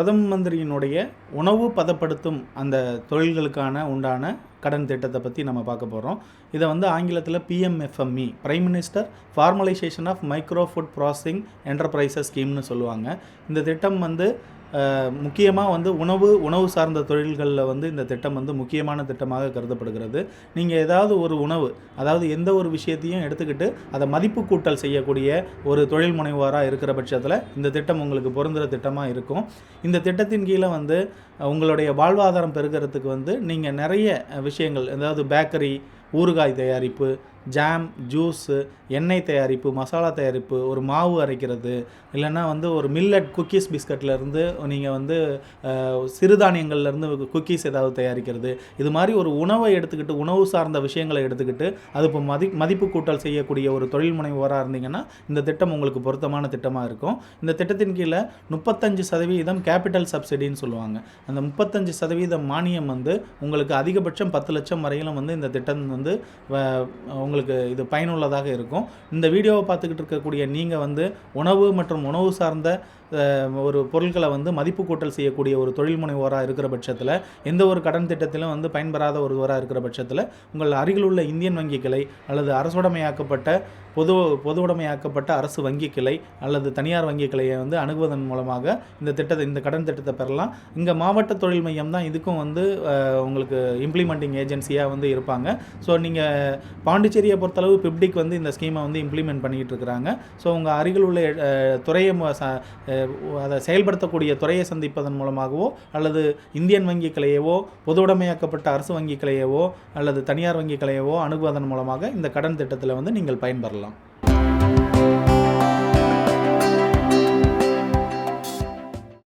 பிரதம மந்திரியினுடைய உணவு பதப்படுத்தும் அந்த தொழில்களுக்கான உண்டான கடன் திட்டத்தை பற்றி நம்ம பார்க்க போகிறோம். இதை வந்து ஆங்கிலத்தில் PMFME, prime minister formalisation of micro food processing enterprises ஸ்கீம்னு சொல்லுவாங்க. இந்த திட்டம் வந்து முக்கியமாக வந்து உணவு சார்ந்த தொழில்களில் வந்து இந்த திட்டம் வந்து முக்கியமான திட்டமாக கருதப்படுகிறது. நீங்கள் ஏதாவது ஒரு உணவு, அதாவது எந்த ஒரு விஷயத்தையும் எடுத்துக்கிட்டு அதை மதிப்பு கூட்டல் செய்யக்கூடிய ஒரு தொழில் முனைவோராக இருக்கிற பட்சத்தில் இந்த திட்டம் உங்களுக்கு பொருந்துகிற திட்டமாக இருக்கும். இந்த திட்டத்தின் கீழே வந்து உங்களுடைய வாழ்வாதாரம் பெருகிறதுக்கு வந்து நீங்கள் நிறைய விஷயங்கள், அதாவது பேக்கரி, ஊறுகாய் தயாரிப்பு, ஜாம், ஜூஸு, எண்ணெய் தயாரிப்பு, மசாலா தயாரிப்பு, ஒரு மாவு அரைக்கிறது, இல்லைன்னா வந்து ஒரு மில்லட் குக்கீஸ் பிஸ்கட்லேருந்து நீங்கள் வந்து சிறுதானியங்கள்லேருந்து குக்கீஸ் ஏதாவது தயாரிக்கிறது, இது மாதிரி ஒரு உணவை எடுத்துக்கிட்டு, உணவு சார்ந்த விஷயங்களை எடுத்துக்கிட்டு அது இப்போ மதிப்பு கூட்டல் செய்யக்கூடிய ஒரு தொழில் முனைவோராக இருந்தீங்கன்னா இந்த திட்டம் உங்களுக்கு பொருத்தமான திட்டமாக இருக்கும். இந்த திட்டத்தின் கீழே 35% கேபிட்டல் சப்சிடின்னு சொல்லுவாங்க. அந்த 35% மானியம் வந்து உங்களுக்கு அதிகபட்சம் 10 லட்சம் வரையிலும் வந்து இந்த திட்டம் வந்து உங்களுக்கு இது பயனுள்ளதாக இருக்கும். இந்த வீடியோவை பார்த்துக்கிட்டு இருக்கக்கூடிய நீங்கள் வந்து உணவு மற்றும் உணவு சார்ந்த ஒரு பொருட்களை வந்து மதிப்பு கூட்டல் செய்யக்கூடிய ஒரு தொழில் முனைவோராக இருக்கிற பட்சத்தில், எந்த ஒரு கடன் திட்டத்திலும் வந்து பயன்பெறாத ஒருவராக இருக்கிற பட்சத்தில் உங்கள் அருகில் உள்ள இந்தியன் வங்கி கிளை அல்லது அரசுடைமையாக்கப்பட்ட பொது உடைமையாக்கப்பட்ட அரசு வங்கி கிளை அல்லது தனியார் வங்கி கிளையை வந்து அணுகுவதன் மூலமாக இந்த கடன் திட்டத்தை பெறலாம். இங்கே மாவட்ட தொழில் மையம் தான் இதுக்கும் வந்து உங்களுக்கு இம்ப்ளிமெண்டிங் ஏஜென்சியாக வந்து இருப்பாங்க. ஸோ நீங்கள் பாண்டிச்சேரியை பொறுத்தளவு பிப்டிக் வந்து இந்த ஸ்கீமை வந்து இம்ப்ளிமெண்ட் பண்ணிக்கிட்டு இருக்கிறாங்க. ஸோ உங்கள் அருகில் உள்ள துறையை அதை செயல்படுத்தக்கூடிய துறையை சந்திப்பதன் மூலமாகவோ அல்லது இந்தியன் வங்கி கிளையவோ பொதுவுடைமையாக்கப்பட்ட அரசு வங்கி கிளையவோ அல்லது தனியார் வங்கி கிளையவோ அணுகுவதன் மூலமாக இந்த கடன் திட்டத்தில் வந்து நீங்கள் பயன்பெறலாம்.